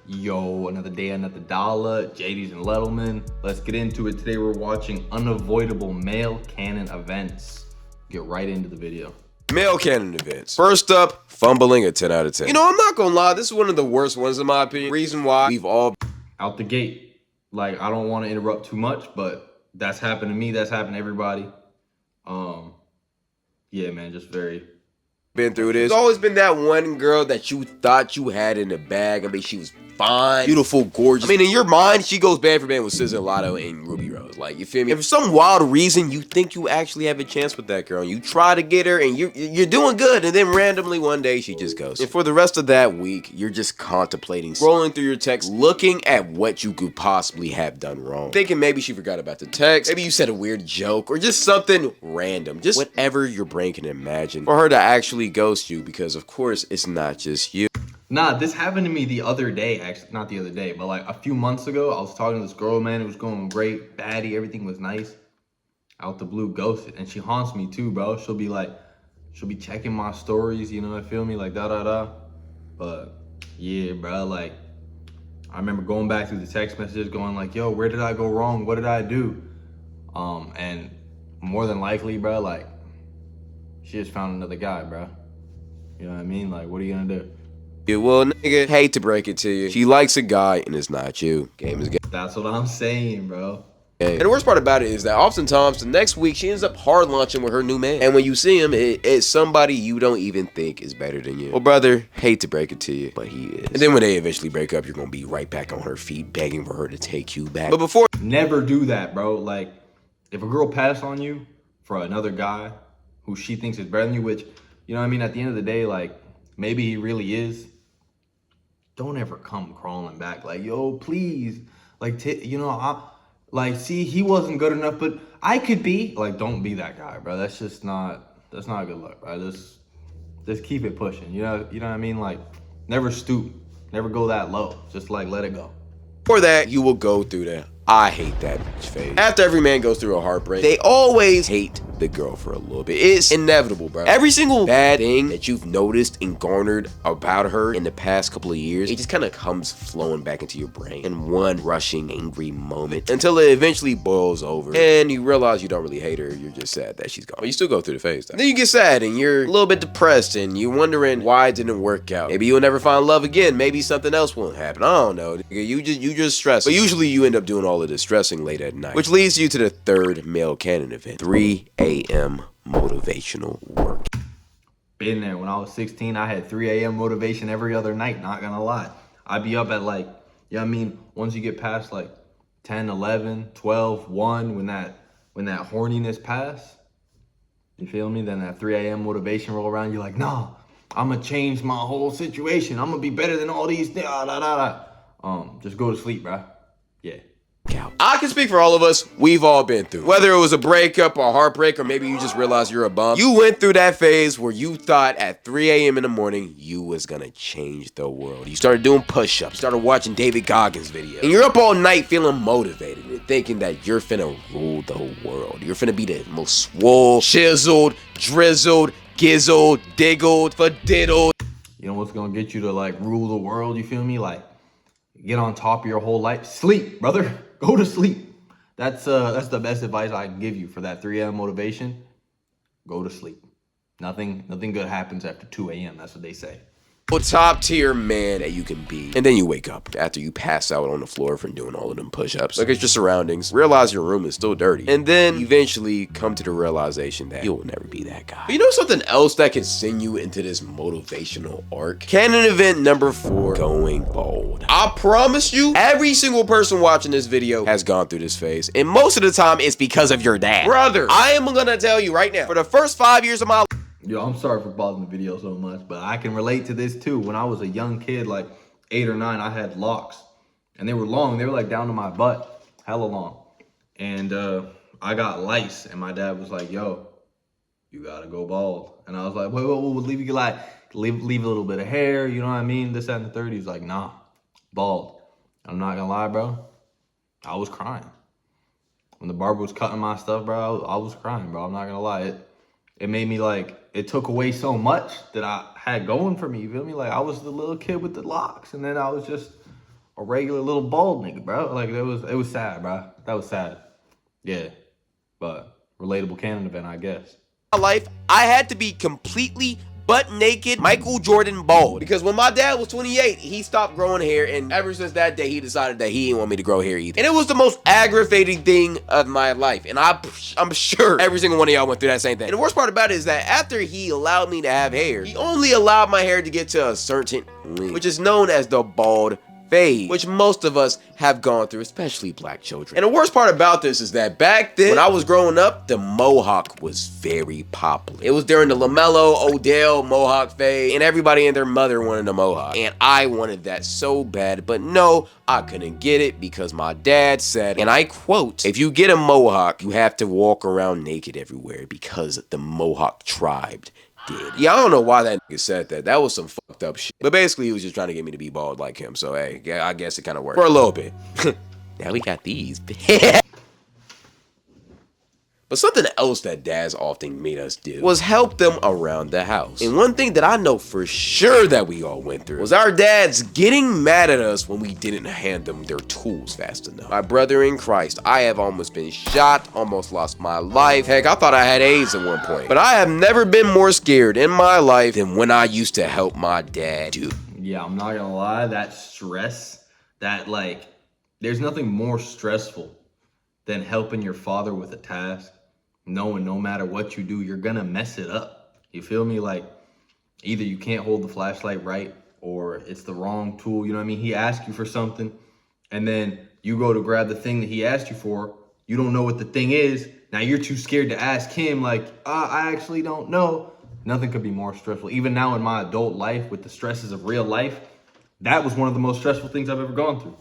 Yo, another day, another dollar. JD's and Lettleman. Let's get into it. Today we're watching unavoidable male canon events. Get right into the video. Male canon events. First up, fumbling a 10 out of 10. You know, I'm not gonna lie, this is one of the worst ones in my opinion. Reason why we've all out the gate. Like, I don't want to interrupt too much, but that's happened to me. That's happened to everybody. Yeah, man, just very been through this. There's always been that one girl that you thought you had in the bag. I mean, she was fine, beautiful, gorgeous. I mean, in your mind, she goes band for band with SZA, Lotto, and Ruby Rose. Like, you feel me? If for some wild reason you think you actually have a chance with that girl, and you try to get her, and you're doing good, and then randomly one day she just goes. And for the rest of that week, you're just contemplating, scrolling through your text, looking at what you could possibly have done wrong, thinking maybe she forgot about the text, maybe you said a weird joke, or just something random, just whatever your brain can imagine for her to actually ghost you, because of course it's not just you. Nah, this happened to me the other day, actually, not the other day, but like a few months ago. I was talking to this girl, man. It was going great, baddie, everything was nice. Out the blue, ghosted. And she haunts me too, bro. She'll be checking my stories, you know, feel me, like da-da-da. But yeah, bro, like, I remember going back through the text messages going like, yo, where did I go wrong? What did I do? And more than likely, bro, like, she just found another guy, bro. You know what I mean? Like, what are you gonna do? Yeah, well, nigga, hate to break it to you. She likes a guy and it's not you. Game is game. That's what I'm saying, bro. And the worst part about it is that oftentimes the next week she ends up hard launching with her new man. And when you see him, it's somebody you don't even think is better than you. Well, brother, hate to break it to you, but he is. And then when they eventually break up, you're gonna be right back on her feet begging for her to take you back. But before, never do that, bro. Like, if a girl passed on you for another guy who she thinks is better than you, which, you know what I mean, at the end of the day, like, maybe he really is, don't ever come crawling back like, yo, please, like, you know, see, he wasn't good enough, but I could be. Like, don't be that guy, bro. That's not a good look, bro. Just keep it pushing. You know what I mean? Like, never stoop, never go that low. Just like, let it go. For that, you will go through the I hate that bitch phase. After every man goes through a heartbreak, they always hate the girl for a little bit. It's inevitable, bro. Every single bad thing that you've noticed and garnered about her in the past couple of years, it just kind of comes flowing back into your brain in one rushing, angry moment until it eventually boils over and you realize you don't really hate her. You're just sad that she's gone. But you still go through the phase, though. Then you get sad and you're a little bit depressed and you're wondering why it didn't work out. Maybe you'll never find love again. Maybe something else won't happen. I don't know. You just stress. But usually you end up doing all of this stressing late at night, which leads you to the third male canon event: 3 a.m. motivational work. Been there. When I was 16, I had 3 a.m. motivation every other night, not gonna lie. I'd be up at like, you know what I mean, once you get past like 10, 11, 12, 1, when that horniness pass, you feel me? Then that 3 a.m. motivation roll around, you're like, nah, I'm gonna change my whole situation. I'm gonna be better than all these, just go to sleep, bro. Yeah. I can speak for all of us. We've all been through. Whether it was a breakup or a heartbreak, or maybe you just realized you're a bum. You went through that phase where you thought at 3 a.m. in the morning, you was gonna change the world. You started doing push-ups, started watching David Goggins videos. And you're up all night feeling motivated and thinking that you're finna rule the world. You're finna be the most swole, chiseled, drizzled, gizzled, diggled, fadiddled. You know what's gonna get you to like rule the world, you feel me? Like, get on top of your whole life. Sleep, brother. Go to sleep. That's the best advice I can give you for that 3 a.m. motivation. Go to sleep. Nothing good happens after 2 a.m. That's what they say. Top tier man that you can be. And then you wake up after you pass out on the floor from doing all of them push-ups. Look at your surroundings, realize your room is still dirty, and then eventually come to the realization that you'll never be that guy. But you know something else that can send you into this motivational arc? Canon event number 4, going bald. I promise you, every single person watching this video has gone through this phase, and most of the time it's because of your dad. Brother, I am gonna tell you right now, for the first 5 years of my life, yo, I'm sorry for pausing the video so much, but I can relate to this too. When I was a young kid, like 8 or 9, I had locks. And they were long. They were like down to my butt. Hella long. And I got lice. And my dad was like, yo, you gotta go bald. And I was like, wait, leave a little bit of hair. You know what I mean? This, that, and the third. He's like, nah, bald. I'm not gonna lie, bro. I was crying. When the barber was cutting my stuff, bro, I was crying, bro. I'm not gonna lie. It made me like, it took away so much that I had going for me, you feel me? Like, I was the little kid with the locks, and then I was just a regular little bald nigga, bro. Like it was sad, bro. That was sad. Yeah, but relatable canon event, I guess. My life, I had to be completely butt naked Michael Jordan bald, because when my dad was 28, he stopped growing hair, and ever since that day he decided that he didn't want me to grow hair either. And it was the most aggravating thing of my life, and I'm sure every single one of y'all went through that same thing. And the worst part about it is that after he allowed me to have hair, he only allowed my hair to get to a certain length, which is known as the bald phase, which most of us have gone through, especially black children. And the worst part about this is that back then, when I was growing up, the mohawk was very popular. It was during the LaMelo, Odell mohawk phase, and everybody and their mother wanted a mohawk. And I wanted that so bad, but no, I couldn't get it because my dad said, and I quote, "If you get a mohawk, you have to walk around naked everywhere because the mohawk tribe did." Yeah, I don't know why that nigga said that. That was some fucked up shit. But basically, he was just trying to get me to be bald like him. So, hey, yeah, I guess it kind of worked. For a little bit. Now we got these. But something else that dads often made us do was help them around the house. And one thing that I know for sure that we all went through was our dads getting mad at us when we didn't hand them their tools fast enough. My brother in Christ, I have almost been shot, almost lost my life. Heck, I thought I had AIDS at one point. But I have never been more scared in my life than when I used to help my dad do. Yeah, I'm not gonna lie, that stress, there's nothing more stressful than helping your father with a task, knowing no matter what you do, you're gonna mess it up. You feel me? Like, either you can't hold the flashlight right, or it's the wrong tool, you know what I mean? He asked you for something, and then you go to grab the thing that he asked you for, you don't know what the thing is, now you're too scared to ask him, like, I actually don't know. Nothing could be more stressful. Even now in my adult life, with the stresses of real life, that was one of the most stressful things I've ever gone through.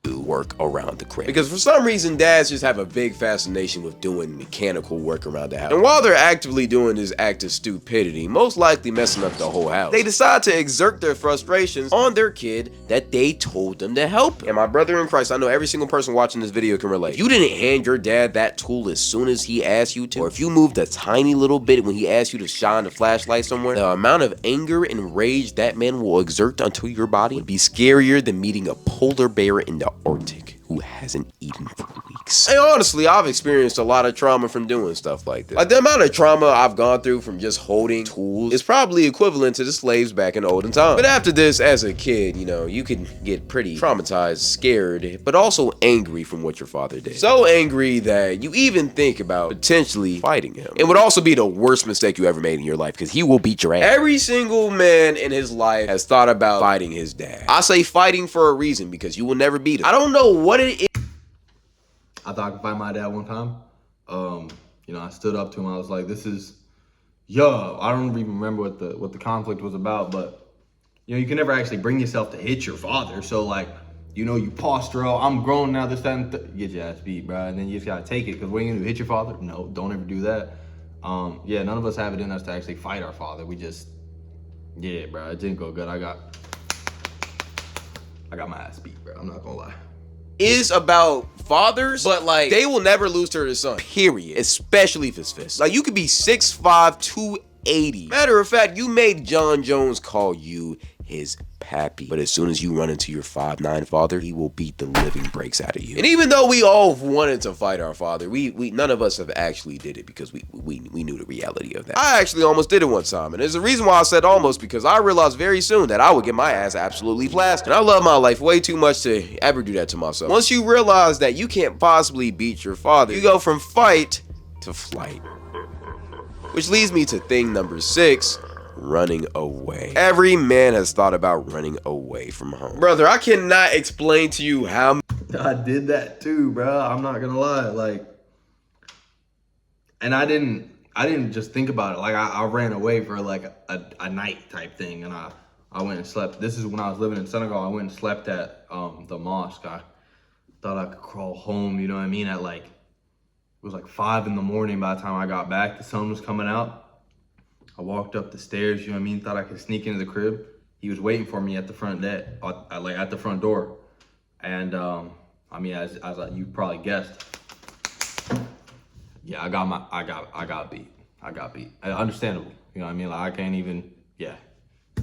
Work around the crib, because for some reason dads just have a big fascination with doing mechanical work around the house. And while they're actively doing this act of stupidity, most likely messing up the whole house, they decide to exert their frustrations on their kid that they told them to help. And my brother in Christ, I know every single person watching this video can relate. If you didn't hand your dad that tool as soon as he asked you to, or if you moved a tiny little bit when he asked you to shine the flashlight somewhere, the amount of anger and rage that man will exert onto your body would be scarier than meeting a polar bear in the Arctic who hasn't eaten for weeks. And honestly, I've experienced a lot of trauma from doing stuff like this. Like, the amount of trauma I've gone through from just holding tools is probably equivalent to the slaves back in olden times. But after this, as a kid, you know, you can get pretty traumatized, scared, but also angry from what your father did. So angry that you even think about potentially fighting him. It would also be the worst mistake you ever made in your life, because he will beat your ass. Every single man in his life has thought about fighting his dad. I say fighting for a reason, because you will never beat him. I don't know what it is. I thought I could fight my dad one time. You know, I stood up to him. I was like, "This is, yo." I don't even remember what the conflict was about, but you know, you can never actually bring yourself to hit your father. So like, you know, you posture out. I'm grown now. This, that, and get your ass beat, bro. And then you just gotta take it. Because when you hit your father, no, don't ever do that. Yeah, none of us have it in us to actually fight our father. We just, yeah, bro. It didn't go good. I got my ass beat, bro. I'm not gonna lie. Is about fathers, but like, they will never lose to their son, period. Especially if it's fist. Like, you could be 6'5", 280. Matter of fact, you made John Jones call you his pappy, but as soon as you run into your 5'9" father, he will beat the living breaks out of you. And even though we all wanted to fight our father, we none of us have actually did it, because we knew the reality of that. I actually almost did it one time, and there's a reason why I said almost, because I realized very soon that I would get my ass absolutely blasted. And I love my life way too much to ever do that to myself. Once you realize that you can't possibly beat your father, you go from fight to flight. Which leads me to thing number 6. Running away. Every man has thought about running away from home. Brother, I cannot explain to you how I did that too, bro. I'm not gonna lie. Like, and I didn't just think about it. Like, I ran away for like a night type thing, and I went and slept. This is when I was living in Senegal. I went and slept at the mosque. I thought I could crawl home, you know what I mean? At like, it was like 5 in the morning by the time I got back. The sun was coming out. I walked up the stairs, you know what I mean? Thought I could sneak into the crib. He was waiting for me at the front deck, like at the front door. And I mean, as you probably guessed, yeah, I got beat. Understandable, you know what I mean? Like, I can't even, yeah.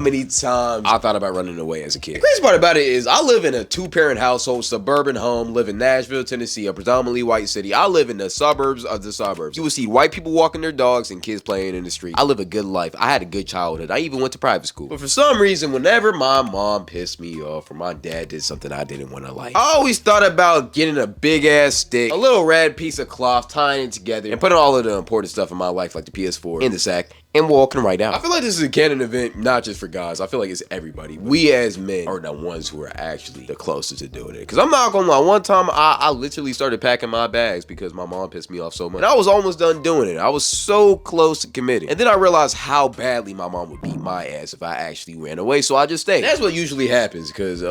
Many times I thought about running away as a kid. The crazy part about it is I live in a 2-parent household, suburban home, live in Nashville, Tennessee, a predominantly white city. I live in the suburbs of the suburbs. You will see white people walking their dogs and kids playing in the street. I live a good life. I had a good childhood. I even went to private school. But for some reason, whenever my mom pissed me off or my dad did something I didn't want to like, I always thought about getting a big ass stick, a little red piece of cloth, tying it together, and putting all of the important stuff in my life like the PS4 in the sack and walking right out. I feel like this is a canon event, not just for guys. I feel like it's everybody. We as men are the ones who are actually the closest to doing it. Because I'm not gonna lie, one time I literally started packing my bags because my mom pissed me off so much. And I was almost done doing it. I was so close to committing. And then I realized how badly my mom would beat my ass if I actually ran away. So I just stayed. That's what usually happens because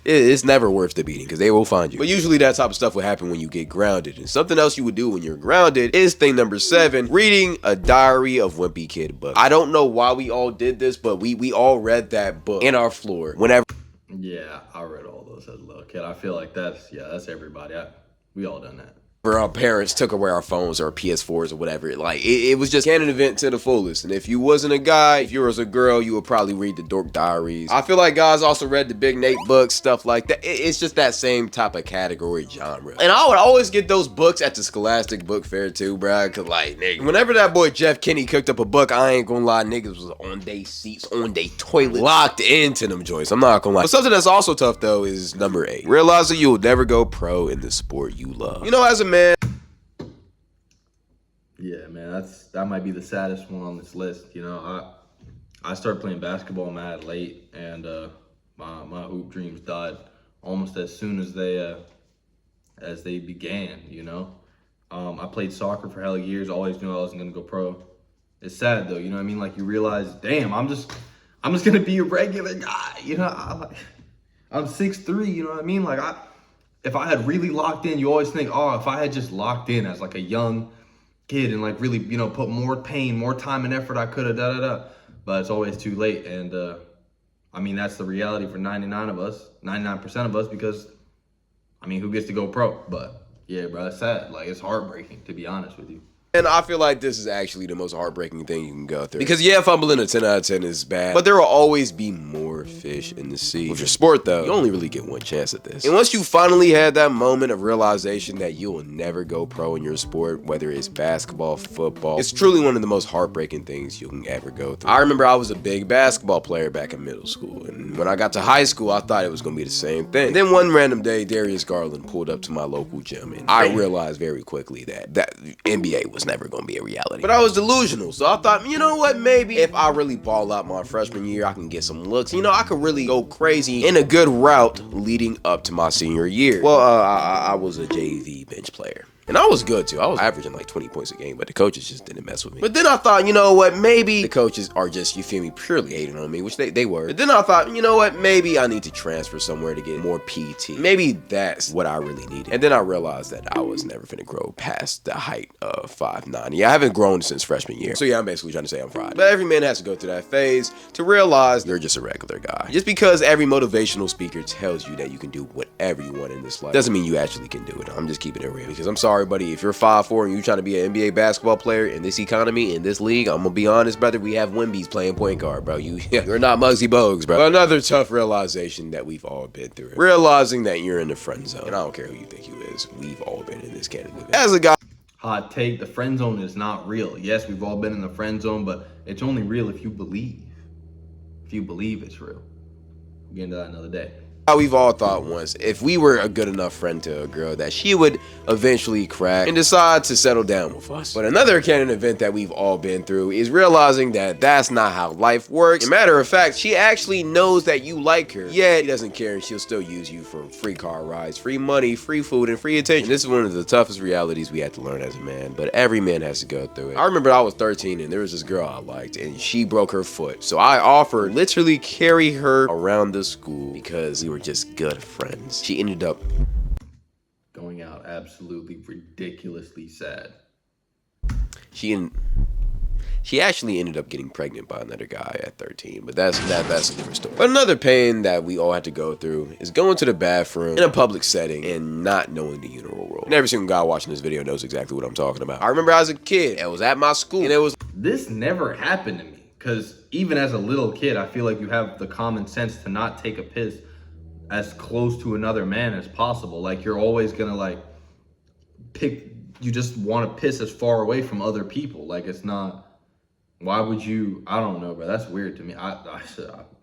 it's never worth the beating because they will find you. But usually that type of stuff would happen when you get grounded. And something else you would do when you're grounded is thing number 7, reading a Diary of Wimpy Kid book. I don't know why we all did this, but we all read that book in our floor whenever. Yeah, I read all those as a little kid. I feel like that's everybody. We all done that. Our parents took away our phones or our PS4s or whatever. Like, it was just canon event to the fullest. And if you wasn't a guy, if you was a girl, you would probably read the Dork Diaries. I feel like guys also read the Big Nate books, stuff like that. It's just that same type of category genre. And I would always get those books at the Scholastic Book Fair too, bruh. Cause like, nigga, whenever that boy Jeff Kinney cooked up a book, I ain't gonna lie, niggas was on they seats, on they toilet, locked into them joints. I'm not gonna lie. But something that's also tough though is number 8. Realize that you'll never go pro in the sport you love. You know, as a man. Yeah, man, that might be the saddest one on this list. You know, I started playing basketball mad late, and my hoop dreams died almost as soon as they began. You know, I played soccer for hella years. Always knew I wasn't gonna go pro. It's sad though, you know what I mean? Like you realize, damn, I'm just gonna be a regular guy. You know, I'm 6'3", you know what I mean? Like if I had really locked in, you always think, oh, if I had just locked in as like a young kid and like really, you know, put more pain, more time and effort, I could have but it's always too late. And I mean, that's the reality for 99% of us, because I mean, who gets to go pro? But yeah, bro, it's sad. Like, it's heartbreaking, to be honest with you. And I feel like this is actually the most heartbreaking thing you can go through. Because yeah, fumbling a 10 out of 10 is bad, but there will always be more fish in the sea. With your sport though, you only really get one chance at this. And once you finally had that moment of realization that you will never go pro in your sport, whether it's basketball, football, it's truly one of the most heartbreaking things you can ever go through. I remember I was a big basketball player back in middle school, and when I got to high school, I thought it was gonna be the same thing. And then one random day, Darius Garland pulled up to my local gym, and I realized very quickly that NBA was never gonna be a reality. But I was delusional, so I thought, you know what, maybe if I really ball out my freshman year, I can get some looks. You know, I could really go crazy in a good route leading up to my senior year. Well, I was a JV bench player. And I was good too. I was averaging like 20 points a game, but the coaches just didn't mess with me. But then I thought, you know what, maybe the coaches are just, you feel me, purely hating on me, which they were. But then I thought, you know what, maybe I need to transfer somewhere to get more PT. Maybe that's what I really needed. And then I realized that I was never finna grow past the height of 5'9". Yeah, I haven't grown since freshman year. So yeah, I'm basically trying to say I'm fried. But every man has to go through that phase to realize you're just a regular guy. Just because every motivational speaker tells you that you can do whatever you want in this life doesn't mean you actually can do it. I'm just keeping it real, because I'm sorry, buddy, if you're 5'4" and you're trying to be an NBA basketball player in this economy, in this league, I'm gonna be honest, brother, we have Wimbies playing point guard, bro. You're not Muggsy Bogues, bro. But another tough realization that we've all been through. Realizing that you're in the friend zone. And I don't care who you think you is. We've all been in this category. As a guy, Hot take, the friend zone is not real. Yes, we've all been in the friend zone, but it's only real if you believe. If you believe it's real. We'll get into that another day. We've all thought once, if we were a good enough friend to a girl, that she would eventually crack and decide to settle down with us. But another canon event that we've all been through is realizing that that's not how life works. As a matter of fact, she actually knows that you like her, yet she doesn't care, and she'll still use you for free car rides, free money, free food, and free attention. And this is one of the toughest realities we had to learn as a man, but every man has to go through it. I remember I was 13 and there was this girl I liked, and she broke her foot. So I offered literally carry her around the school because we were just good friends. She ended up going out absolutely ridiculously sad. She actually ended up getting pregnant by another guy at 13, but that's a different story. But another pain that we all had to go through is going to the bathroom in a public setting and not knowing the urinal roll. And every single guy watching this video knows exactly what I'm talking about. I remember as a kid, I was at my school, and it was... This never happened to me. Because even as a little kid, I feel like you have the common sense to not take a piss as close to another man as possible. Like, you're always gonna like you just want to piss as far away from other people. Like, it's not, why would you, I don't know, bro. That's weird to me. Not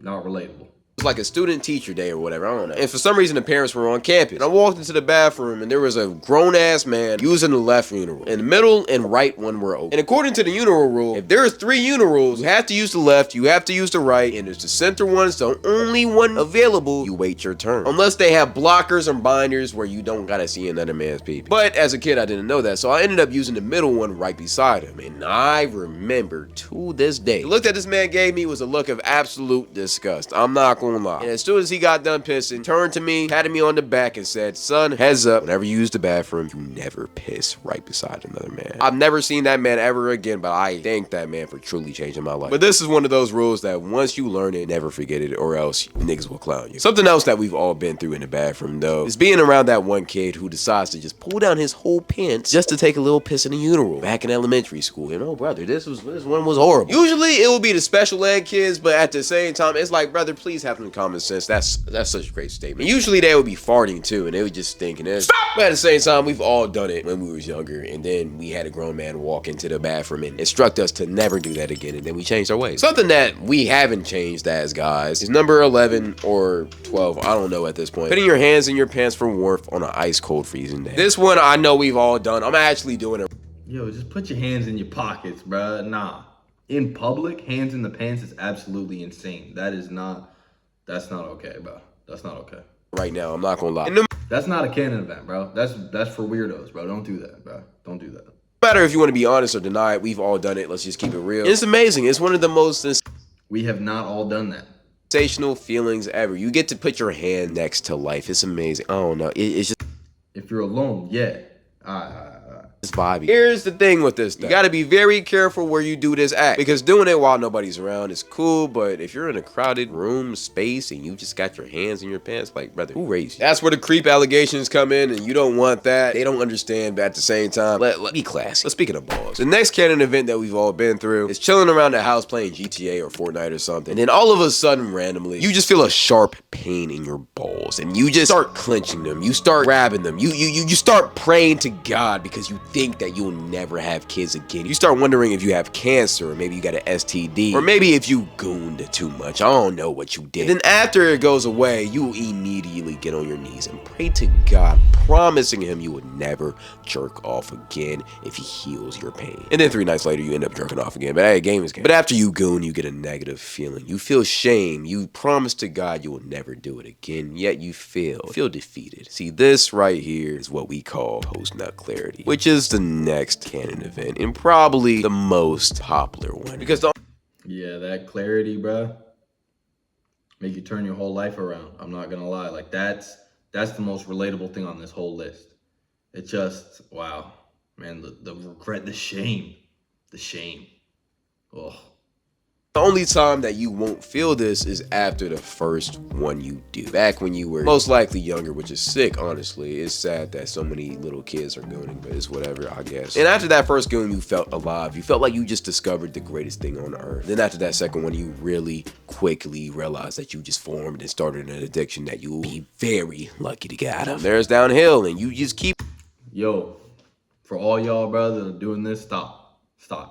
relatable. It was like a student teacher day or whatever, I don't know. And for some reason the parents were on campus. And I walked into the bathroom and there was a grown ass man using the left urinal. And the middle and right one were open. And according to the urinal rule, if there are 3 urinals, you have to use the left, you have to use the right, and there's the center one's the only one available, you wait your turn. Unless they have blockers and binders where you don't gotta see another man's pee. But as a kid I didn't know that, so I ended up using the middle one right beside him. And I remember to this day, the look that this man gave me was a look of absolute disgust. I'm not gonna lie. And as soon as he got done pissing, turned to me, patted me on the back and said, son, heads up, whenever you use the bathroom, you never piss right beside another man. I've never seen that man ever again, but I thank that man for truly changing my life. But this is one of those rules that once you learn it, never forget it, or else niggas will clown you. Something else that we've all been through in the bathroom though, is being around that one kid who decides to just pull down his whole pants just to take a little piss in the urinal. Back in elementary school, you know, brother, this one was horrible. Usually it will be the special ed kids, but at the same time, it's like, brother, please have some common sense. That's such a great statement. And usually they would be farting too, and they would just stink. And but at the same time, we've all done it when we was younger, and then we had a grown man walk into the bathroom and instruct us to never do that again, and then we changed our ways. Something that we haven't changed as guys is number 11 or 12, I don't know at this point. Putting your hands in your pants for warmth on an ice cold freezing day. This one I know we've all done. I'm actually doing it. Yo, just put your hands in your pockets, bruh. Nah. In public, hands in the pants is absolutely insane. That's not okay, bro. That's not okay. Right now, I'm not gonna lie. That's not a canon event, bro. That's for weirdos, bro. Don't do that, bro. Don't do that. No matter if you want to be honest or deny it, we've all done it. Let's just keep it real. It's amazing. It's one of the most We have not all done that. sensational feelings ever. You get to put your hand next to life. It's amazing. I don't know. It's just If you're alone, yeah. it's vibey. Here's the thing with this, though. You gotta be very careful where you do this act, because doing it while nobody's around is cool, but if you're in a crowded room space and you just got your hands in your pants, like, brother, who raised you? That's where the creep allegations come in, and you don't want that. They don't understand, but at the same time, let be classy. But speaking of balls, the next canon event that we've all been through is chilling around the house playing GTA or Fortnite or something, and then all of a sudden, randomly, you just feel a sharp pain in your balls, and you just start clenching them. You start grabbing them. You start praying to God because you think that you'll never have kids again. You start wondering if you have cancer, or maybe you got an STD, or maybe if you gooned too much. I don't know what you did. And then after it goes away, you immediately get on your knees and pray to God, promising him you would never jerk off again if he heals your pain. And then 3 nights later, you end up jerking off again. But hey, game is game. But after you goon, you get a negative feeling. You feel shame. You promise to God you will never do it again, yet you feel defeated. See, this right here is what we call post-nut clarity, which is the next canon event and probably the most popular one, because Yeah, that clarity, bruh, make you turn your whole life around. I'm not gonna lie. Like, that's the most relatable thing on this whole list. It just, wow, man, the regret, the shame. Oh. the only time that you won't feel this is after the first one you do. Back when you were most likely younger, which is sick, honestly. It's sad that so many little kids are gooning, but it's whatever, I guess. And after that first goon, you felt alive. You felt like you just discovered the greatest thing on earth. Then after that second one, you really quickly realized that you just formed and started an addiction that you will be very lucky to get out of. There's downhill, and you just keep. Yo, for all y'all, bro, that are doing this, stop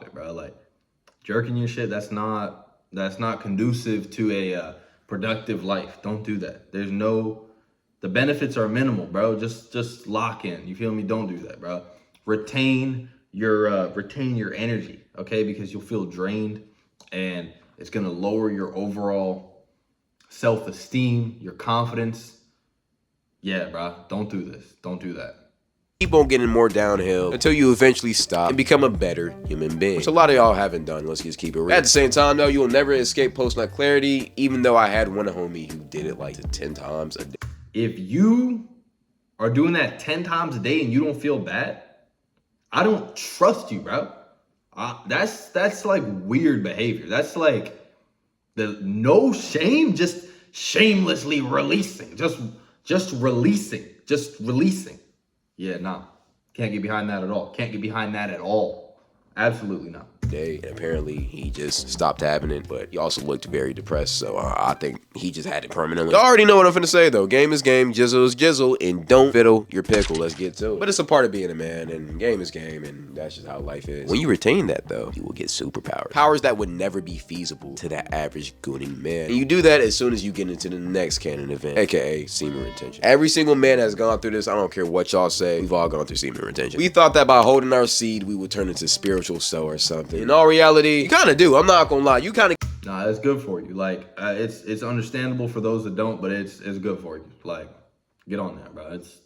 it, bro. Like, jerking your shit, that's not conducive to a productive life. Don't do that. The benefits are minimal, bro. Just lock in. You feel me? Don't do that, bro. Retain your energy, okay? Because you'll feel drained, and it's gonna lower your overall self-esteem, your confidence. Yeah, bro. Don't do this. Don't do that. Keep on getting more downhill until you eventually stop and become a better human being, which a lot of y'all haven't done. Let's just keep it real. At the same time, though, you will never escape post-nut clarity, even though I had one homie who did it like 10 times a day. If you are doing that 10 times a day and you don't feel bad, I don't trust you, bro. That's like weird behavior. That's like the no shame, just shamelessly releasing, just releasing. Yeah, nah. Can't get behind that at all. Absolutely not. day, and apparently he just stopped having it, but he also looked very depressed, so I think he just had it permanently. Y'all already know what I'm finna say though. Game is game, jizzle is jizzle, and don't fiddle your pickle. Let's get to it. But it's a part of being a man, and game is game, and that's just how life is. When you retain that though, you will get superpowers. Powers that would never be feasible to that average gooning man. And you do that as soon as you get into the next canon event, aka semen retention. Every single man has gone through this. I don't care what y'all say. We've all gone through semen retention. We thought that by holding our seed, we would turn into spiritual soul or something. In all reality, you kind of do. I'm not gonna lie. You kind of. Nah, it's good for you. Like, it's understandable for those that don't, but it's good for you. Like, get on that, bro. It's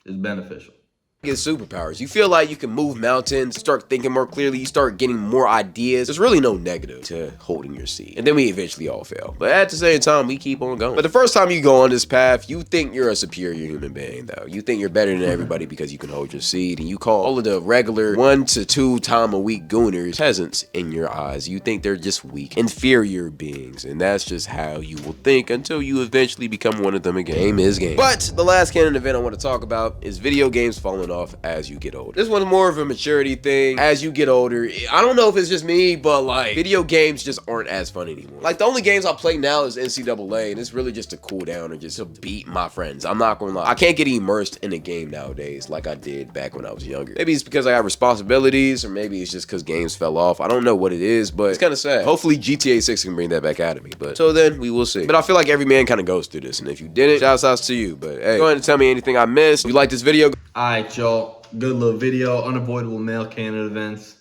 beneficial. Get superpowers. You feel like you can move mountains, start thinking more clearly, you start getting more ideas. There's really no negative to holding your seed. And then we eventually all fail. But at the same time, we keep on going. But the first time you go on this path, you think you're a superior human being, though. You think you're better than everybody because you can hold your seed. And you call all of the regular 1 to 2 times a week gooners peasants in your eyes. You think they're just weak, inferior beings. And that's just how you will think until you eventually become one of them again. Game is game. But the last canon event I want to talk about is video games falling off as you get older. This one's more of a maturity thing. As you get older, I don't know if it's just me, but like video games just aren't as fun anymore. Like the only games I play now is NCAA, and it's really just to cool down and just to beat my friends. I'm not gonna lie, I can't get immersed in a game nowadays like I did back when I was younger. Maybe it's because I have responsibilities, or maybe it's just because games fell off. I don't know what it is, but it's kind of sad. Hopefully GTA 6 can bring that back out of me, but so then we will see. But I feel like every man kind of goes through this, and if you didn't, shouts out to you. But hey, go ahead and tell me anything I missed. If you like this video, Alright, y'all. Good little video. Unavoidable male canon events.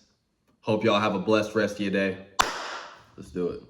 Hope y'all have a blessed rest of your day. Let's do it.